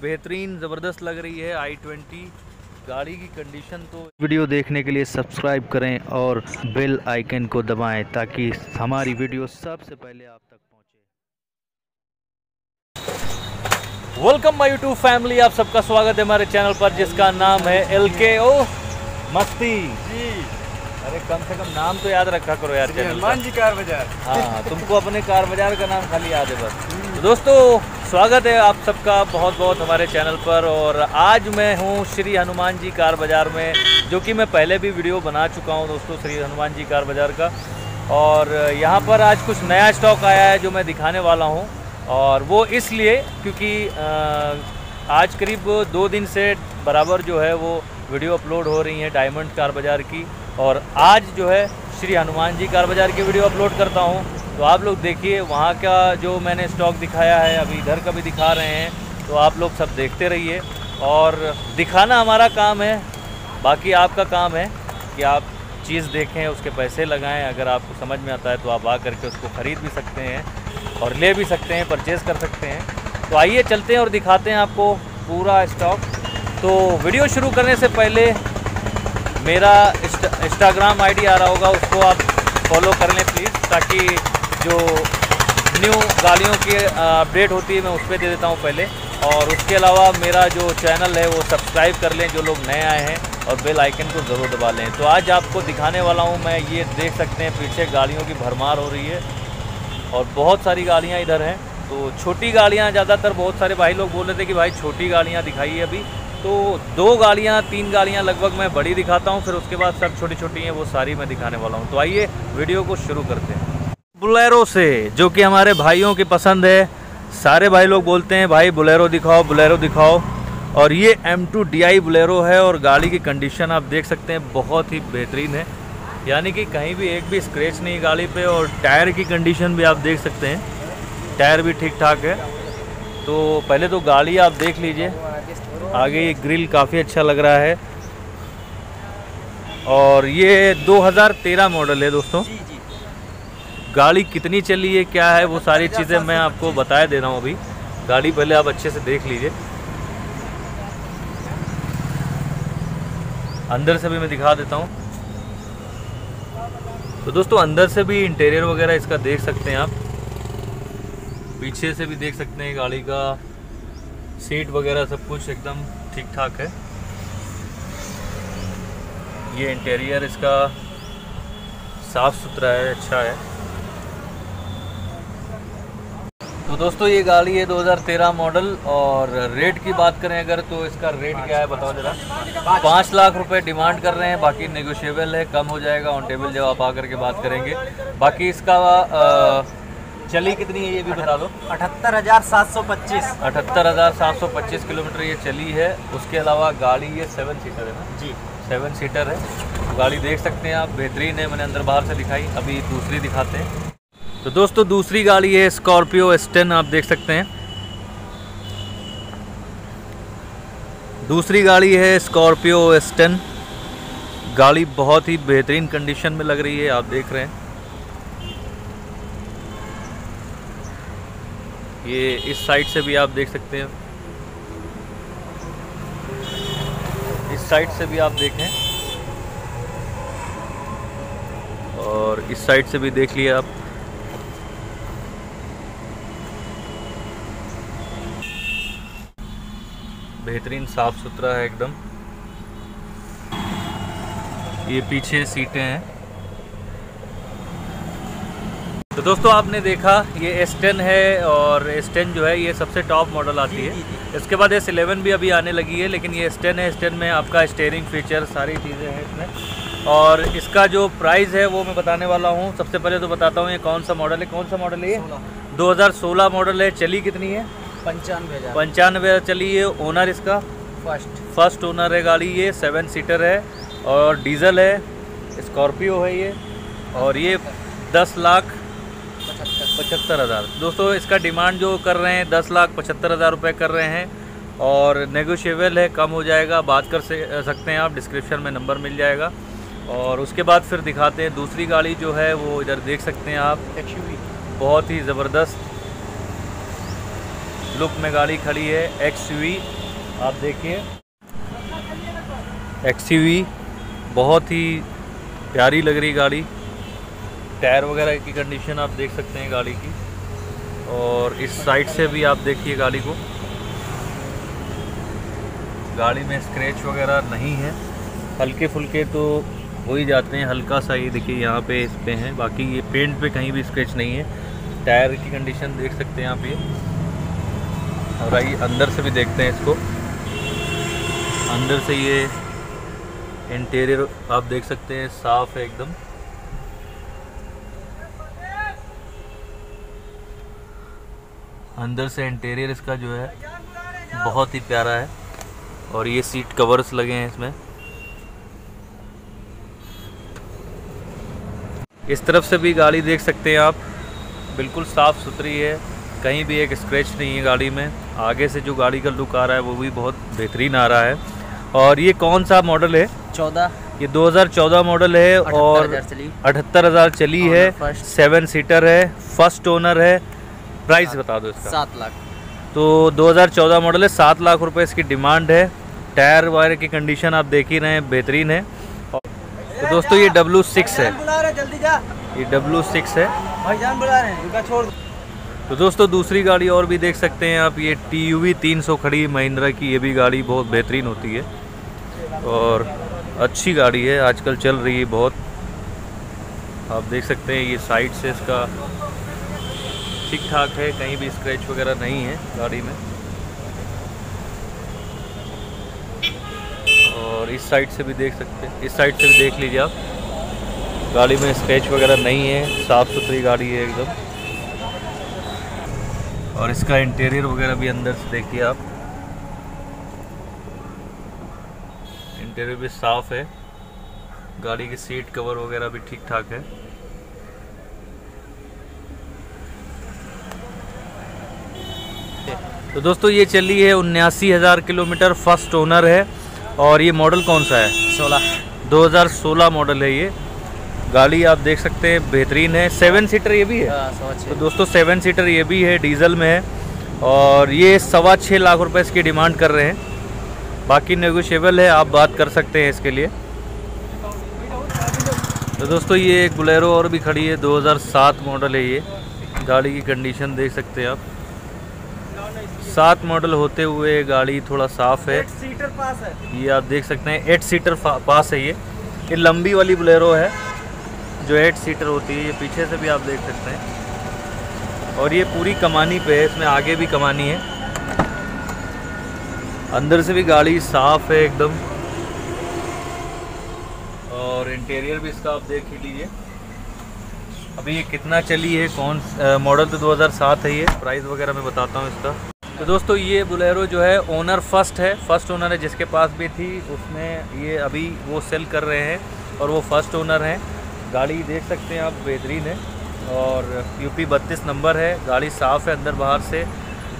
बेहतरीन ज़बरदस्त लग रही है i20 गाड़ी की कंडीशन। तो वीडियो देखने के लिए सब्सक्राइब करें और बेल आइकन को दबाएं ताकि हमारी वीडियो सबसे पहले आप तक पहुंचे। वेलकम माय यूट्यूब फैमिली, आप सबका स्वागत है हमारे चैनल पर जिसका नाम है LKO मस्ती जी। अरे कम से कम नाम तो याद रखा करो यार, हनुमान जी कार बाजार। हाँ, तुमको अपने कार बाजार का नाम खाली याद है बस। तो दोस्तों स्वागत है आप सबका बहुत बहुत हमारे चैनल पर। और आज मैं हूँ श्री हनुमान जी कार बाजार में, जो कि मैं पहले भी वीडियो बना चुका हूँ दोस्तों श्री हनुमान जी कार बाजार का। और यहाँ पर आज कुछ नया स्टॉक आया है जो मैं दिखाने वाला हूँ, और वो इसलिए क्योंकि आज करीब 2 दिन से बराबर जो है वो वीडियो अपलोड हो रही है डायमंड कार बाजार की, और आज जो है श्री हनुमान जी कार बाजार की वीडियो अपलोड करता हूँ। तो आप लोग देखिए वहाँ का जो मैंने स्टॉक दिखाया है, अभी इधर का भी दिखा रहे हैं, तो आप लोग सब देखते रहिए। और दिखाना हमारा काम है, बाकी आपका काम है कि आप चीज़ देखें, उसके पैसे लगाएं। अगर आपको समझ में आता है तो आप आ करके उसको ख़रीद भी सकते हैं और ले भी सकते हैं, परचेज़ कर सकते हैं। तो आइए चलते हैं और दिखाते हैं आपको पूरा स्टॉक। तो वीडियो शुरू करने से पहले मेरा इंस्टाग्राम आईडी आ रहा होगा, उसको आप फॉलो कर लें प्लीज़, ताकि जो न्यू गाड़ियों की अपडेट होती है मैं उस पर दे देता हूँ पहले। और उसके अलावा मेरा जो चैनल है वो सब्सक्राइब कर लें जो लोग नए आए हैं, और बेल आइकन को ज़रूर दबा लें। तो आज आपको दिखाने वाला हूँ मैं, ये देख सकते हैं पीछे गाड़ियों की भरमार हो रही है और बहुत सारी गाड़ियाँ इधर हैं। तो छोटी गाड़ियाँ ज़्यादातर, बहुत सारे भाई लोग बोल रहे थे कि भाई छोटी गाड़ियाँ दिखाइए अभी, तो 2 गाड़ियाँ 3 गाड़ियाँ लगभग मैं बड़ी दिखाता हूँ, फिर उसके बाद सब छोटी छोटी हैं वो सारी मैं दिखाने वाला हूँ। तो आइए वीडियो को शुरू करते हैं बुलेरो से, जो कि हमारे भाइयों की पसंद है। सारे भाई लोग बोलते हैं भाई बुलेरो दिखाओ बुलेरो दिखाओ। और ये M2 DI बुलेरो है, और गाड़ी की कंडीशन आप देख सकते हैं बहुत ही बेहतरीन है, यानी कि कहीं भी एक भी स्क्रैच नहीं गाड़ी पे। और टायर की कंडीशन भी आप देख सकते हैं, टायर भी ठीक ठाक है। तो पहले तो गाड़ी आप देख लीजिए, आगे ये ग्रिल काफ़ी अच्छा लग रहा है। और ये 2013 मॉडल है दोस्तों। गाड़ी कितनी चली है क्या है वो सारी चीज़ें मैं आपको बताया दे रहा हूँ अभी। गाड़ी पहले आप अच्छे से देख लीजिए, अंदर से भी मैं दिखा देता हूँ। तो दोस्तों अंदर से भी इंटीरियर वगैरह इसका देख सकते हैं आप, पीछे से भी देख सकते हैं गाड़ी का सीट वगैरह सब कुछ एकदम ठीक ठाक है। ये इंटीरियर इसका साफ़ सुथरा है, अच्छा है। तो दोस्तों ये गाड़ी है 2013 मॉडल, और रेट की बात करें अगर तो इसका रेट क्या है बताओ जरा। 5 लाख रुपए डिमांड कर रहे हैं, बाकी नेगोशिएबल है, कम हो जाएगा ऑन टेबल जब आप आकर के बात करेंगे। बाकी इसका चली कितनी है ये भी बता दो। 78,725 78,725 किलोमीटर ये चली है। उसके अलावा गाड़ी ये 7 सीटर है ना जी, 7 सीटर है। तो गाड़ी देख सकते हैं आप, बेहतरीन है। मैंने अंदर बाहर से दिखाई, अभी दूसरी दिखाते हैं। तो दोस्तों दूसरी गाड़ी है स्कॉर्पियो S10, आप देख सकते हैं। दूसरी गाड़ी है स्कॉर्पियो S10, गाड़ी बहुत ही बेहतरीन कंडीशन में लग रही है, आप देख रहे हैं। ये इस साइड से भी आप देख सकते हैं, इस साइड से भी आप देखें, और इस साइड से भी देख लिए आप। बेहतरीन साफ सुथरा है एकदम। ये पीछे सीटें हैं। तो दोस्तों आपने देखा ये S10 है, और S10 जो है ये सबसे टॉप मॉडल आती है। इसके बाद S11 भी अभी आने लगी है, लेकिन ये S10 है। S10 में आपका स्टीयरिंग फीचर सारी चीज़ें हैं इसमें। और इसका जो प्राइस है वो मैं बताने वाला हूँ। सबसे पहले तो बताता हूँ ये कौन सा मॉडल है। कौन सा मॉडल है ये? 2016 मॉडल है। चली कितनी है? 95,000 चली है। ओनर इसका फर्स्ट ओनर है गाड़ी। ये 7 सीटर है और डीजल है, स्कॉर्पियो है ये। और ये 10,75,000 दोस्तों इसका डिमांड जो कर रहे हैं 10,75,000 रुपये कर रहे हैं, और नेगोशिएबल है, कम हो जाएगा, बात कर सकते हैं आप, डिस्क्रिप्शन में नंबर मिल जाएगा। और उसके बाद फिर दिखाते हैं दूसरी गाड़ी जो है वो इधर देख सकते हैं आप, एक्सयूवी बहुत ही ज़बरदस्त लुक में गाड़ी खड़ी है। XUV आप देखिए, XUV बहुत ही प्यारी लग रही गाड़ी। टायर वगैरह की कंडीशन आप देख सकते हैं गाड़ी की, और इस साइड से भी आप देखिए गाड़ी को। गाड़ी में स्क्रैच वगैरह नहीं है, हल्के फुल्के तो हो ही जाते हैं, हल्का सा ये देखिए यहाँ पे इस पे हैं, बाकी ये पेंट पे कहीं भी स्क्रैच नहीं है। टायर की कंडीशन देख सकते हैं आप ये। और आइए अंदर से भी देखते हैं इसको। अंदर से ये इंटीरियर आप देख सकते हैं, साफ है एकदम। अंदर से इंटीरियर इसका जो है बहुत ही प्यारा है, और ये सीट कवर्स लगे हैं इसमें। इस तरफ से भी गाड़ी देख सकते हैं आप, बिल्कुल साफ़ सुथरी है, कहीं भी एक स्क्रैच नहीं है गाड़ी में। आगे से जो गाड़ी का लुक आ रहा है वो भी बहुत बेहतरीन आ रहा है। और ये कौन सा मॉडल है? 14। ये 2014 मॉडल है और 78,000 चली है। 7 सीटर है, फर्स्ट ओनर है। प्राइस बता दो इसका। 7 लाख। तो 2014 मॉडल है, 7 लाख रुपए इसकी डिमांड है। टायर वायर की कंडीशन आप देख ही रहे हैं, बेहतरीन है। तो दोस्तों ये W6 है, जल्दी जा, ये W6 है। भाईजान बुला रहे हैं, उनका छोड़। तो दोस्तों दूसरी गाड़ी और भी देख सकते हैं आप, ये TUV 300 खड़ी है महिंद्रा की। ये भी गाड़ी बहुत बेहतरीन होती है और अच्छी गाड़ी है, आजकल चल रही है बहुत। आप देख सकते हैं ये साइड से इसका ठीक ठाक है, कहीं भी स्क्रैच वगैरह नहीं है गाड़ी में। और इस साइड से भी देख सकते हैं, इस साइड से भी देख लीजिए आप, गाड़ी में स्क्रैच वगैरह नहीं है, साफ़ सुथरी गाड़ी है एकदम। और इसका इंटीरियर वगैरह भी अंदर से देखिए आप, इंटीरियर भी साफ़ है, गाड़ी की सीट कवर वगैरह भी ठीक ठाक है। तो दोस्तों ये चली है 79,000 किलोमीटर, फर्स्ट ओनर है। और ये मॉडल कौन सा है? 2016 मॉडल है ये गाड़ी। आप देख सकते हैं बेहतरीन है। 7 सीटर ये भी है। तो दोस्तों 7 सीटर ये भी है, डीजल में है। और ये 6.25 लाख रुपए इसकी डिमांड कर रहे हैं, बाकी नेगोशिएबल है, आप बात कर सकते हैं इसके लिए। तो दोस्तों ये एक बोलेरो और भी खड़ी है, 2007 मॉडल है ये। गाड़ी की कंडीशन देख सकते हैं आप, 7 मॉडल होते हुए गाड़ी थोड़ा साफ़ है। 8 सीटर पास है ये आप देख सकते हैं, 8 सीटर पास है ये लंबी वाली बोलेरो है जो 8 सीटर होती है। ये पीछे से भी आप देख सकते हैं, और ये पूरी कमानी पे है, इसमें आगे भी कमानी है। अंदर से भी गाड़ी साफ़ है एकदम, और इंटीरियर भी इसका आप देख ही लीजिए। अभी ये कितना चली है, कौन मॉडल तो 2007 है ये। प्राइस वगैरह मैं बताता हूँ इसका। तो दोस्तों ये बोलेरो जो है ओनर फर्स्ट है, फर्स्ट ओनर है, जिसके पास भी थी उसमें ये अभी वो सेल कर रहे हैं और वो फर्स्ट ओनर हैं। गाड़ी देख सकते हैं आप, बेहतरीन है और UP 32 नंबर है। गाड़ी साफ़ है अंदर बाहर से।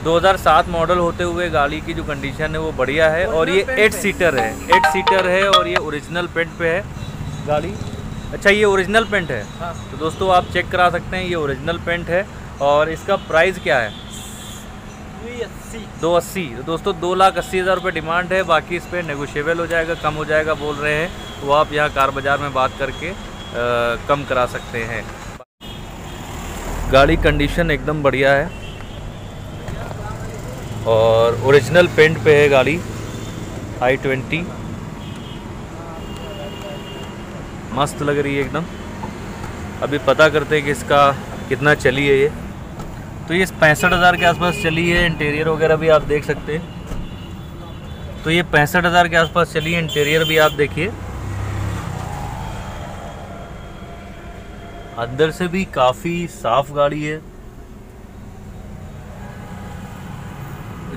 2007 मॉडल होते हुए गाड़ी की जो कंडीशन है वो बढ़िया है। और ये 8 सीटर है, 8 सीटर है और ये ओरिजिनल पेंट पे है गाड़ी। अच्छा ये ओरिजिनल पेंट है। हाँ। तो दोस्तों आप चेक करा सकते हैं, ये ओरिजिनल पेंट है। और इसका प्राइस क्या है? 280। तो दोस्तों 2,80,000 रुपये डिमांड है, बाकी इस पर नेगोशिएबल हो जाएगा, कम हो जाएगा बोल रहे हैं। तो आप यहाँ कार बाज़ार में बात करके कम करा सकते हैं। गाड़ी कंडीशन एकदम बढ़िया है और ओरिजिनल पेंट पे है गाड़ी। i20 मस्त लग रही है एकदम। अभी पता करते हैं कि इसका कितना चली है ये। तो ये 65,000 के आसपास चली है। इंटीरियर वगैरह भी आप देख सकते हैं। तो ये 65,000 के आसपास चली है। इंटीरियर भी आप देखिए, अंदर से भी काफ़ी साफ गाड़ी है।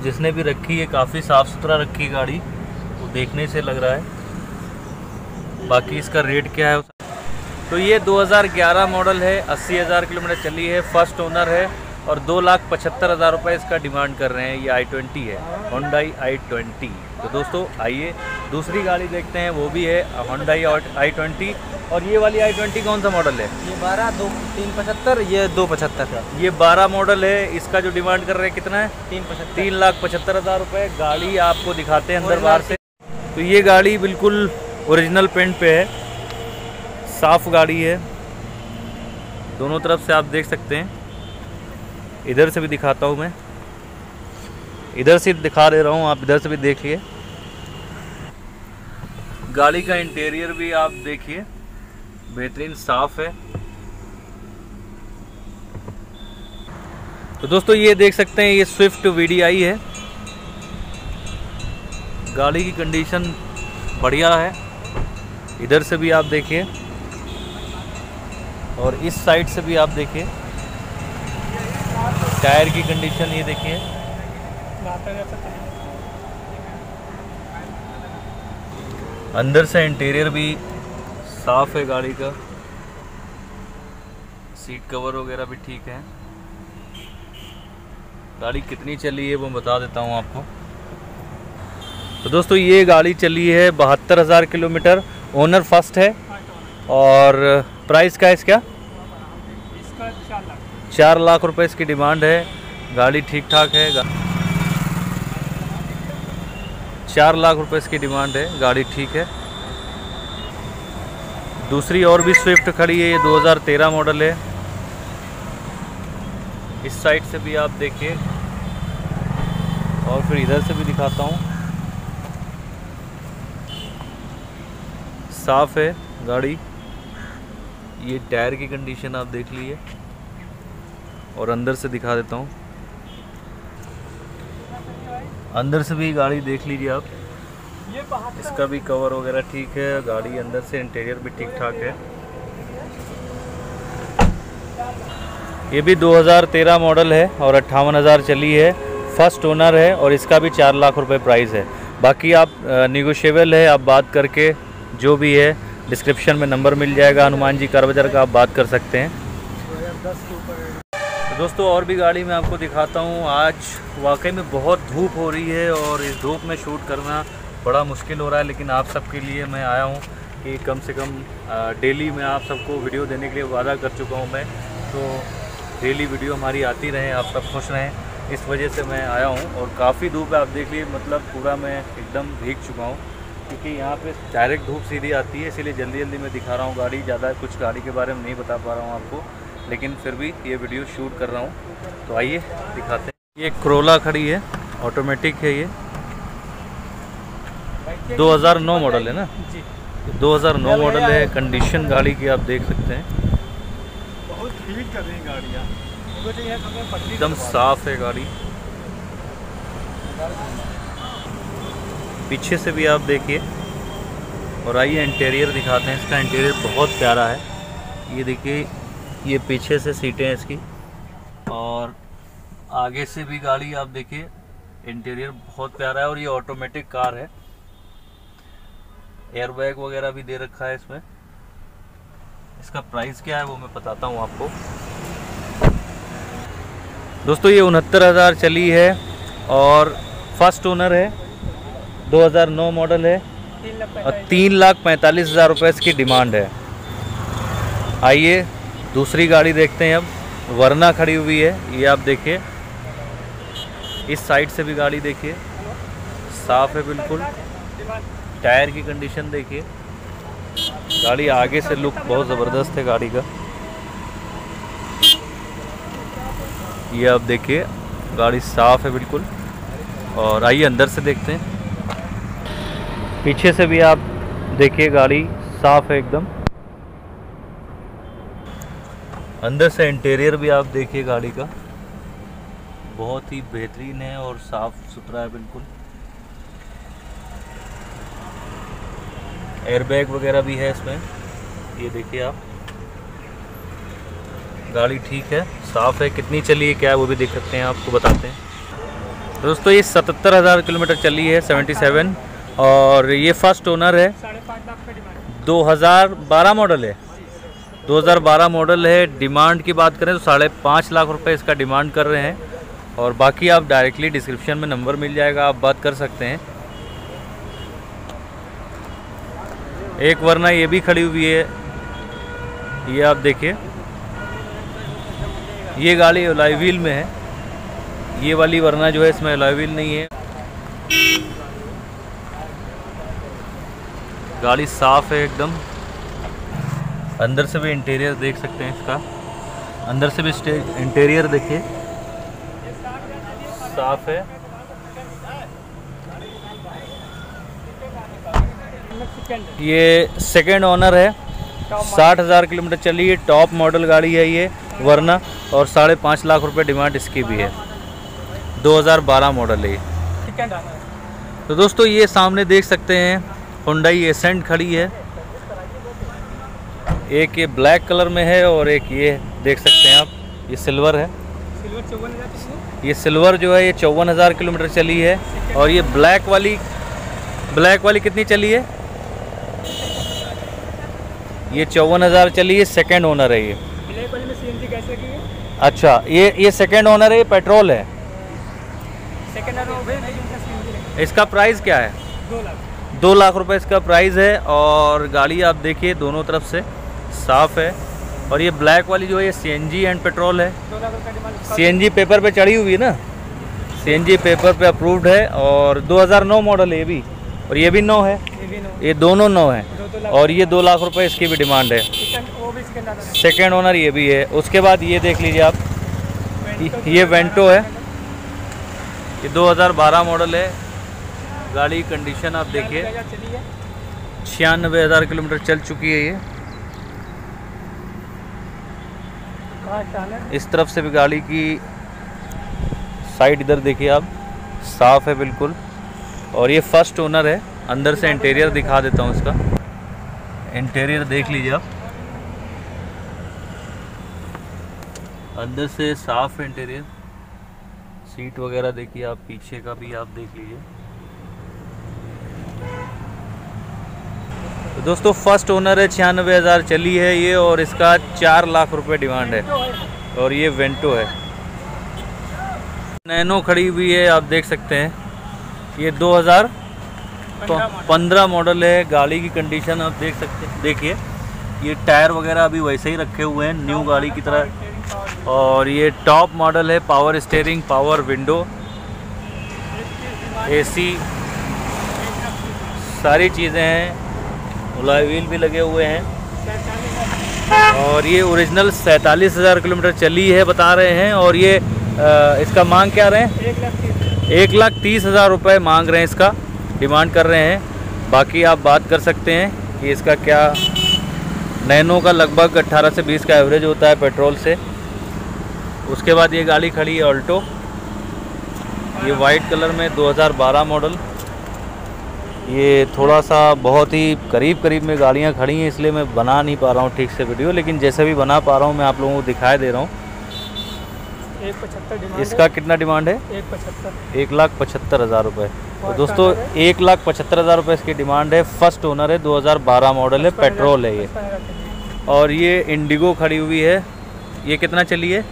जिसने भी रखी है काफ़ी साफ़ सुथरा रखी है गाड़ी, वो देखने से लग रहा है। बाकी इसका रेट क्या है? तो ये 2011 मॉडल है, 80,000 किलोमीटर चली है, फर्स्ट ओनर है और 2,75,000 रुपये इसका डिमांड कर रहे हैं। ये i20 है, Hyundai i20। तो दोस्तों आइए दूसरी गाड़ी देखते हैं, वो भी है Hyundai i20 और ये वाली i20 कौन सा मॉडल है? ये 12 375, ये 275। ये 12 मॉडल है। इसका जो डिमांड कर रहे हैं कितना है? 3,75,000 रुपये। गाड़ी आपको दिखाते हैं अंदर बाहर से। तो ये गाड़ी बिल्कुल ओरिजिनल पेंट पे है, साफ गाड़ी है। दोनों तरफ से आप देख सकते हैं। इधर से भी दिखाता हूँ मैं, इधर से दिखा दे रहा हूँ, आप इधर से भी देखिए। गाड़ी का इंटीरियर भी आप देखिए, बेहतरीन साफ है। तो दोस्तों ये देख सकते हैं, ये स्विफ्ट VDI है। गाड़ी की कंडीशन बढ़िया है। इधर से भी आप देखिए और इस साइड से भी आप देखिए। टायर की कंडीशन ये देखिए। अंदर से इंटीरियर भी साफ है गाड़ी का। सीट कवर वगैरह भी ठीक है। गाड़ी कितनी चली है वो बता देता हूँ आपको। तो दोस्तों ये गाड़ी चली है 72,000 किलोमीटर। ओनर फर्स्ट है और प्राइस का इसका 4 लाख रुपए इसकी डिमांड है। गाड़ी ठीक ठाक है। 4 लाख रुपए इसकी डिमांड है। गाड़ी ठीक है। दूसरी और भी स्विफ्ट खड़ी है, ये 2013 मॉडल है। इस साइड से भी आप देखिए और फिर इधर से भी दिखाता हूँ। साफ है गाड़ी। ये टायर की कंडीशन आप देख लीजिए और अंदर से दिखा देता हूँ। अंदर से भी गाड़ी देख लीजिए आप। इसका भी कवर वगैरह ठीक है। गाड़ी अंदर से इंटीरियर भी ठीक ठाक है। ये भी 2013 मॉडल है और 58,000 चली है। फर्स्ट ओनर है और इसका भी 4 लाख रुपए प्राइस है। बाकी आप निगोशिएबल है, आप बात करके जो भी है डिस्क्रिप्शन में नंबर मिल जाएगा हनुमान जी कार बाजार का, आप बात कर सकते हैं। तो दोस्तों और भी गाड़ी मैं आपको दिखाता हूँ। आज वाकई में बहुत धूप हो रही है और इस धूप में शूट करना बड़ा मुश्किल हो रहा है, लेकिन आप सबके लिए मैं आया हूँ कि कम से कम डेली मैं आप सबको वीडियो देने के लिए वादा कर चुका हूँ मैं। तो डेली वीडियो हमारी आती रहे, आप सब खुश रहें, इस वजह से मैं आया हूँ। और काफ़ी धूप है, आप देख लीजिए, मतलब पूरा मैं एकदम भीग चुका हूँ क्योंकि यहाँ पे डायरेक्ट धूप सीधी आती है। इसीलिए जल्दी जल्दी मैं दिखा रहा हूँ गाड़ी। ज़्यादा कुछ गाड़ी के बारे में नहीं बता पा रहा हूँ आपको, लेकिन फिर भी ये वीडियो शूट कर रहा हूँ। तो आइए दिखाते हैं। ये कोरोला खड़ी है, ऑटोमेटिक है। ये 2009 मॉडल है ना जी, 2009 मॉडल है। कंडीशन गाड़ी की आप देख सकते हैं, बहुत हीट कर रही है गाड़ियाँ, एकदम साफ है गाड़ी। पीछे से भी आप देखिए और आइए इंटीरियर दिखाते हैं। इसका इंटीरियर बहुत प्यारा है। ये देखिए, ये पीछे से सीटें हैं इसकी और आगे से भी गाड़ी आप देखिए, इंटीरियर बहुत प्यारा है। और ये ऑटोमेटिक कार है। एयरबैग वगैरह भी दे रखा है इसमें। इसका प्राइस क्या है वो मैं बताता हूँ आपको। दोस्तों ये 69,000 चली है और फर्स्ट ओनर है, 2009 मॉडल है और 3,45,000 रुपये इसकी डिमांड है। आइए दूसरी गाड़ी देखते हैं। अब वरना खड़ी हुई है, ये आप देखिए। इस साइड से भी गाड़ी देखिए, साफ है बिल्कुल। टायर की कंडीशन देखिए। गाड़ी आगे से लुक बहुत ज़बरदस्त है गाड़ी का। ये आप देखिए, गाड़ी साफ है बिल्कुल। और आइए अंदर से देखते हैं। पीछे से भी आप देखिए, गाड़ी साफ है एकदम। अंदर से इंटीरियर भी आप देखिए गाड़ी का, बहुत ही बेहतरीन है और साफ सुथरा है बिल्कुल। एयरबैग वगैरह भी है इसमें, ये देखिए आप। गाड़ी ठीक है, साफ है। कितनी चली है क्या है वो भी देख सकते हैं, आपको बताते हैं। दोस्तों ये 77,000 किलोमीटर चली है, 77। और ये फर्स्ट ओनर है, 2012 मॉडल है। 2012 मॉडल है। डिमांड की बात करें तो 5.5 लाख रुपए इसका डिमांड कर रहे हैं। और बाकी आप डायरेक्टली डिस्क्रिप्शन में नंबर मिल जाएगा, आप बात कर सकते हैं। एक वरना ये भी खड़ी हुई है ये आप देखिए, ये गाड़ी अलॉय व्हील में है, ये वाली वरना जो है इसमें अलॉय व्हील नहीं है। गाड़ी साफ है एकदम। अंदर से भी इंटीरियर देख सकते हैं इसका, अंदर से भी इंटीरियर देखिए साफ है। ये सेकेंड ओनर है, 60,000 किलोमीटर चली है, टॉप मॉडल गाड़ी है ये वरना, और 5.5 लाख रुपए डिमांड इसकी भी है। 2012 मॉडल है ये। तो दोस्तों ये सामने देख सकते हैं हुंडई एसेंट खड़ी है, एक ये ब्लैक कलर में है और एक ये देख सकते हैं आप, ये सिल्वर है। ये सिल्वर जो है ये 54,000 किलोमीटर चली है, और ये ब्लैक वाली कितनी चली है? ये 54,000 चली है, सेकेंड ओनर है ये। ब्लैक वाली में सीएनजी कैसे की है? अच्छा, ये सेकेंड ओनर है, ये पेट्रोल है। सेकेंड ओनर है, लेकिन इसका सीएनजी इसका प्राइस क्या है? 2 लाख। 2 लाख रुपए इसका प्राइस है। और गाड़ी आप देखिए दोनों तरफ से साफ है। और ये ब्लैक वाली जो है ये सीएनजी एंड पेट्रोल है। 2 लाख रुपए डिमांड। सीएनजी पेपर पे चढ़ी हुई है ना, सीएनजी पेपर पे अप्रूव्ड है, और 2009 मॉडल है ये भी, और ये भी 9 है, ये दोनों 9 है। और ये 2 लाख रुपए इसकी भी डिमांड है। सेकेंड ओनर ये भी है। उसके बाद ये देख लीजिए आप, ये वेंटो है, ये 2012 मॉडल है। गाड़ी कंडीशन आप देखिए, 96,000 किलोमीटर चल चुकी है ये। इस तरफ से भी गाड़ी की साइड इधर देखिए आप, साफ है बिल्कुल। और ये फर्स्ट ओनर है। अंदर से इंटीरियर दिखा देता हूँ इसका, इंटीरियर देख लीजिए आप, अंदर से साफ है इंटीरियर। सीट वगैरह देखिए आप, पीछे का भी आप देख लीजिए। तो दोस्तों फर्स्ट ओनर है, 96,000 चली है ये, और इसका 4 लाख रुपए डिमांड है। और ये वेंटो है, नैनो खड़ी हुई है, आप देख सकते हैं। ये 2015 मॉडल है। गाड़ी की कंडीशन आप देख सकते हैं, देखिए ये टायर वगैरह अभी वैसे ही रखे हुए हैं न्यू गाड़ी की तरह। और ये टॉप मॉडल है, power steering, power window, AC, सारी चीज़ें हैं, अलॉय व्हील भी लगे हुए हैं। और ये ओरिजिनल 47,000 किलोमीटर चली है बता रहे हैं। और ये इसका मांग क्या रहे हैं? 1,30,000 रुपये मांग रहे हैं, इसका डिमांड कर रहे हैं। बाकी आप बात कर सकते हैं कि इसका क्या, नैनो का लगभग 18 से 20 का एवरेज होता है पेट्रोल से। उसके बाद ये गाड़ी खड़ी है ऑल्टो, ये वाइट कलर में 2012 मॉडल। ये थोड़ा सा बहुत ही करीब में गाड़ियाँ खड़ी हैं, इसलिए मैं बना नहीं पा रहा हूँ ठीक से वीडियो, लेकिन जैसे भी बना पा रहा हूँ मैं आप लोगों को दिखाई दे रहा हूँ। 1,75 डिमांड। इसका कितना डिमांड है? 1,75,000 रुपये। तो दोस्तों 1,75,000 रुपये इसकी डिमांड है। फर्स्ट ओनर है, 2012 मॉडल है, पेट्रोल है ये। और ये इंडिगो खड़ी हुई है, ये कितना चली है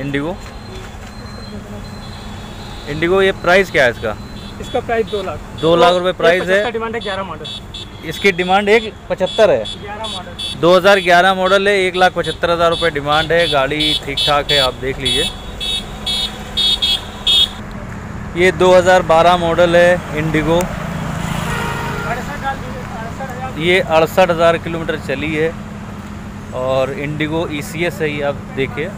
इंडिगो? ये प्राइस क्या है इसका? इसका प्राइस 2 लाख। 2 लाख रुपए प्राइस है। डिमांड है 11 मॉडल। इसकी डिमांड 1,75 है। 11 मॉडल, 2011 मॉडल है, 1,75,000 रुपये डिमांड है। गाड़ी ठीक ठाक है, आप देख लीजिए। ये 2012 मॉडल है इंडिगो, ये 68,000 किलोमीटर चली है। और इंडिगो ECS है ये, आप देखिए।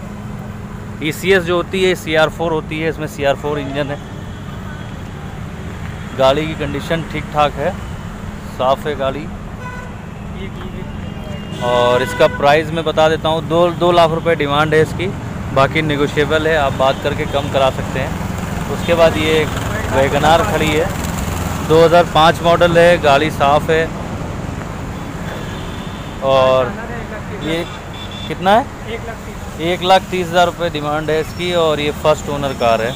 ECS जो होती है CR4 होती है, इसमें CR4 इंजन है। गाड़ी की कंडीशन ठीक ठाक है, साफ़ है गाड़ी। और इसका प्राइस मैं बता देता हूँ, 2 लाख रुपए डिमांड है इसकी। बाकी नेगोशिएबल है, आप बात करके कम करा सकते हैं। उसके बाद ये वैगनार खड़ी है, 2005 मॉडल है, गाड़ी साफ़ है। और ये कितना है? 1,30,000 रुपये डिमांड है इसकी। और ये फर्स्ट ओनर कार है।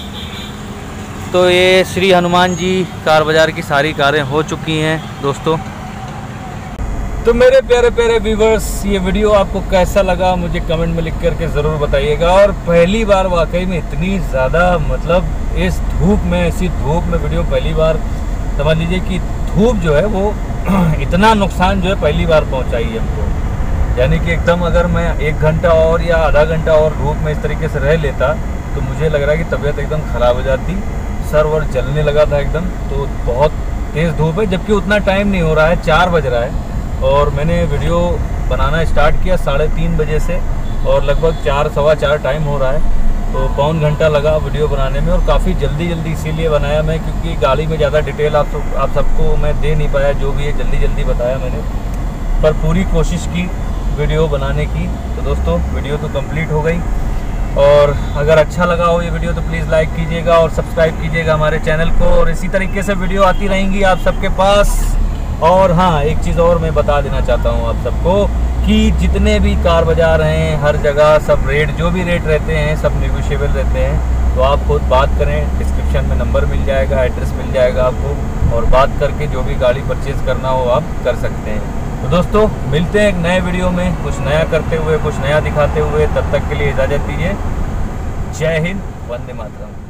तो ये श्री हनुमान जी कार बाज़ार की सारी कारें हो चुकी हैं दोस्तों। तो मेरे प्यारे व्यूवर्स, ये वीडियो आपको कैसा लगा मुझे कमेंट में लिख करके ज़रूर बताइएगा। और पहली बार वाकई में इतनी ज़्यादा, मतलब इस धूप में, ऐसी धूप में वीडियो पहली बार, समझ लीजिए कि धूप जो है वो इतना नुकसान जो है पहली बार पहुंचाई है हमको। यानी कि एकदम अगर मैं 1 घंटा और या आधा घंटा और धूप में इस तरीके से रह लेता तो मुझे लग रहा है कि तबीयत एकदम ख़राब हो जाती, सर वर जलने लगा था एकदम। तो बहुत तेज़ धूप है, जबकि उतना टाइम नहीं हो रहा है, 4 बज रहा है और मैंने वीडियो बनाना स्टार्ट किया 3:30 बजे से और लगभग 4 सवा 4 टाइम हो रहा है। तो पौन घंटा लगा वीडियो बनाने में और काफ़ी जल्दी इसीलिए बनाया मैं, क्योंकि गाड़ी में ज़्यादा डिटेल आप सबको मैं दे नहीं पाया, जो भी है जल्दी बताया मैंने, पर पूरी कोशिश की वीडियो बनाने की। तो दोस्तों वीडियो तो कंप्लीट हो गई और अगर अच्छा लगा हो ये वीडियो तो प्लीज़ लाइक कीजिएगा और सब्सक्राइब कीजिएगा हमारे चैनल को, और इसी तरीके से वीडियो आती रहेंगी आप सबके पास। और हाँ, एक चीज़ और मैं बता देना चाहता हूँ आप सबको कि जितने भी कार बाजार हैं हर जगह सब रेट, जो भी रेट रहते हैं सब नेगोशिएबल रहते हैं। तो आप खुद बात करें, डिस्क्रिप्शन में नंबर मिल जाएगा, एड्रेस मिल जाएगा आपको, और बात करके जो भी गाड़ी परचेज़ करना हो आप कर सकते हैं। तो दोस्तों मिलते हैं एक नए वीडियो में, कुछ नया करते हुए, कुछ नया दिखाते हुए। तब तक के लिए इजाज़त दीजिए। जय हिंद, वंदे मातरम।